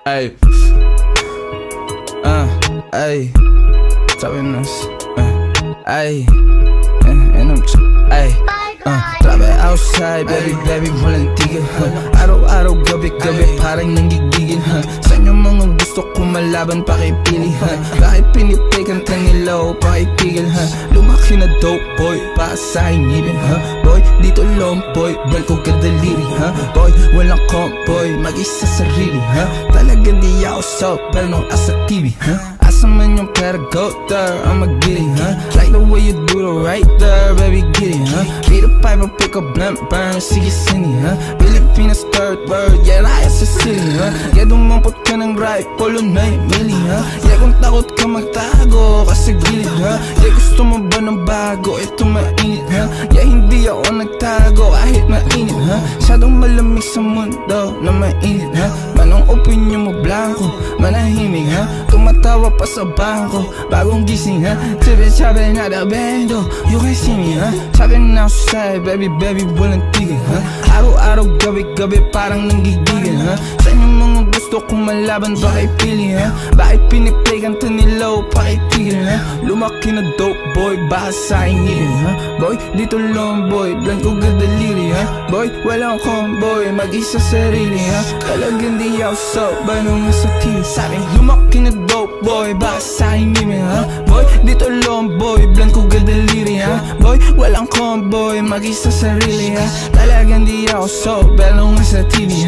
Ay, ay, sabi nas, ay, and I'm ay, trabe outside, baby, walang tigil, araw-araw, gabi, parang nanggigigil, sa inyong mga gusto ko malaban, pakipili, bakit pinipigan ka nila o pakipigil, lumaki na dope boy, para sa ingibin, boy, dito long boy, brand ko kadaliri, boy, walang comboy, mag-isa sarili, talaga di ako soft, pero nung asa TV, asa man yung pera, go there, I'ma get it, like the way you do the right there, baby, get it, beat a pipe, I'll pick a blunt, burn, sige sini, Pilipinas third word, yeah, raya sa city, yeah, dumampot ka ng rifle, na mili, yeah, kung takot ka magtago ka sa gilid, yeah, gusto mo ba ng bago, ito mainit, yeah, hindi ako nagtago kahit mainit, masyadong malamig sa mundo na mainit, manong opinion mo blanco, manahimik, tumatawa pa sa bangko, bagong gising, sabi na da bendo, you can see me, sabi na outside, baby, walang tigil, araw-araw, gabi, parang nanggigigil, sa inyong mga gusto kong malaban, bakit pili, bakit pinipigan ta nila o pakitigil, lumaki na dope boy, baka sa ingilin, boy, dito long boy, blank ko gadaliri, boy, walang comboy, mag-isa sarili, talagang di ako soap, banong nasa TV, sabing lumaki na dope boy, baka sa ingilin, boy, dito long boy, blank ko gadaliri, boy, walang comboy, mag-isa sarili, talagang di ako soap, banong nasa TV,